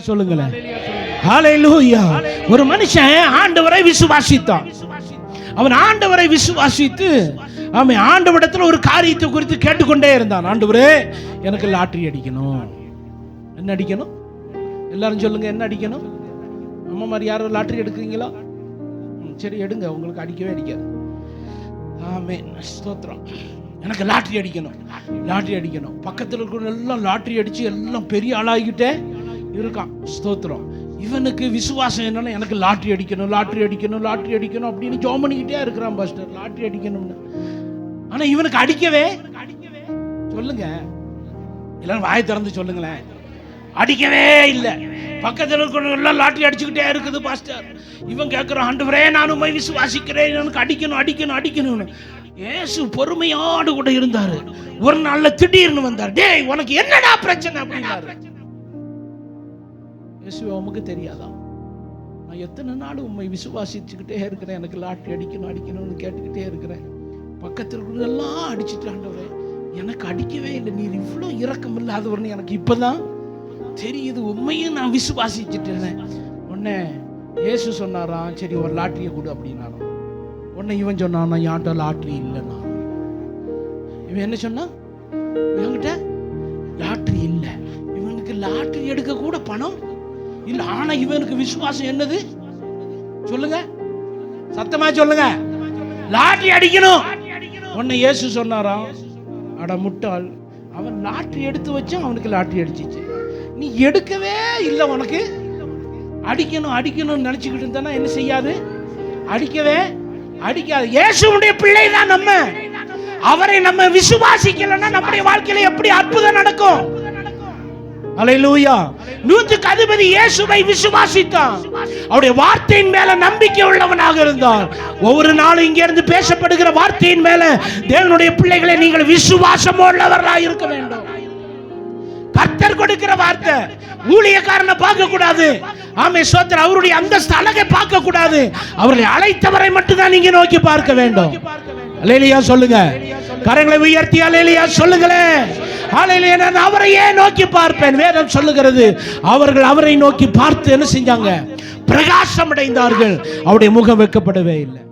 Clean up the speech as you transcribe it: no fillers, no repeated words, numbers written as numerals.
சொல்லுங்களேன். ஹல்லேலூயா. ஒரு மனுஷன் ஆண்டவரை விசுவாசித்தான். அவன் ஆண்டவரை விசுவாசித்து அவன் ஆண்டவரிடத்தில் ஒரு காரியத்தை குறித்து கேட்டுக்கொண்டே இருந்தான். ஆண்டவரே, எனக்கு லாட்டரி அடிக்கணும். என்ன அடிக்கணும்? எல்லாரும் சொல்லுங்க, என்ன அடிக்கணும்? அம்மா மாதிரி யாரும் லாட்டரி எடுக்கிறீங்களா? சரி, எடுங்க, உங்களுக்கு அடிக்கவே அடிக்காது. ஆமென், ஸ்தோத்திரம். எனக்கு லாட்டரி அடிக்கணும், லாட்டரி அடிக்கணும். பக்கத்தில் இருக்கிற எல்லாம் லாட்டரி அடிச்சு எல்லாம் பெரிய ஆளாகிட்டே இருக்கான். ஸ்தோத்திரம். இவனுக்கு விசுவாசம் என்னன்னா, எனக்கு லாட்டரி அடிக்கணும், லாட்டரி அடிக்கணும், லாட்டரி அடிக்கணும் அப்படின்னு ஜெபம் பண்ணிக்கிட்டே இருக்கிறான் பாஸ்டர், லாட்டரி அடிக்கணும்னு. ஆனா இவனுக்கு அடிக்கவே சொல்லுங்க, எல்லாரும் வாயை திறந்து சொல்லுங்களேன், அடிக்கவே இல்லை. பக்கத்தில் இருக்கிற எல்லாம் லாட்டரி அடிச்சுக்கிட்டே இருக்குது பாஸ்டர். இவன் கேட்கிறான், ஆண்டவரே, நான் உம்மை விசுவாசிக்கிறேன், எனக்கு அடிக்கணும் அடிக்கணும் அடிக்கணும்னு. இயேசு பொறுமையோடு கூட இருந்தாரு. ஒரு நாள்ல திடீர்னு வந்தார். டேய், உனக்கு என்னடா பிரச்சனை அப்படின்னாரு. இயேசு, உமக்கு தெரியாதா, நான் எத்தனை நாள் உம்மை விசுவாசிச்சுக்கிட்டே இருக்கிறேன், எனக்கு லாட்டரி அடிக்கணும் அடிக்கணும்னு கேட்டுக்கிட்டே இருக்கிறேன். பக்கத்தில் இருக்கிறதெல்லாம் அடிச்சுட்டு, ஆண்டவரே, எனக்கு அடிக்கவே இல்லை, நீர் இவ்வளோ இரக்கம் இல்லாதவர்னு எனக்கு இப்பதான் தெரியுது, உண்மையும் நான் விசுவாசிச்சுட்டேன். உடனே இயேசு சொன்னாராம், சரி ஒரு லாட்டரியை கொடு அப்படின்னாராம். உடனே இவன் சொன்னான், என்கிட்ட லாட்டரி இல்லைண்ணா. இவன் என்ன சொன்னா, என்கிட்ட லாட்டரி இல்லை. இவனுக்கு லாட்டரி எடுக்க கூட பணம் இல்லை. ஆனா இவனுக்கு விசுவாசம் என்னது சொல்லுங்க, சத்தமா சொல்லுங்க, லாட்டரி அடிக்கணும். உடனே இயேசு சொன்னாராம், அட முட்டாள், அவன் லாட்டரி எடுத்து வச்சான், அவனுக்கு லாட்டரி அடிச்சிச்சு. நீ எடுக்கவே இல்லை, உனக்கு அடிக்கணும் அடிக்கணும்னு நினைச்சுக்கிட்டு இருந்தா என்ன செய்யாது, அடிக்கவே அடிக்காது. இயேசுவுடைய பிள்ளை தான் நம்ம. அவரை நம்ம விசுவாசிக்கலன்னா நம்முடைய வாழ்க்கையில எப்படி அற்புதம் நடக்கும்? அல்லேலூயா. நூற்றுக்கு அதிபதி இயேசுவை விசுவாசித்தான். அவருடைய வார்த்தையின் மேல நம்பிக்கை உள்ளவனாக இருந்தார். ஒவ்வொரு நாளும் இங்க இருந்து பேசப்படுகிற வார்த்தையின் மேல தேவனுடைய பிள்ளைகளை நீங்கள் விசுவாசம் உள்ளவர்களாக இருக்க வேண்டும். கர்த்தர் கொடுக்கிற வார்த்தை, ஊழியக்காரனை பார்க்க கூடாது. ஆமே, ஸ்தோத்திரம். அவருடைய அந்தஸ்து அழகை பார்க்க கூடாது. அவர்களை அழைத்தவரை மட்டும் தான் நீங்க நோக்கி பார்க்க வேண்டும். அல்லேலூயா சொல்லுங்க, கரங்களை உயர்த்தி அல்லேலூயா சொல்லுங்களேன். அல்லேலூயா. நான் அவரையே நோக்கி பார்ப்பேன். வேதம் சொல்லுகிறது, அவர்கள் அவரை நோக்கி பார்த்து என்ன செஞ்சாங்க? பிரகாசம் அடைந்தார்கள். அவருடைய முகம் வெட்கப்படவே இல்லை.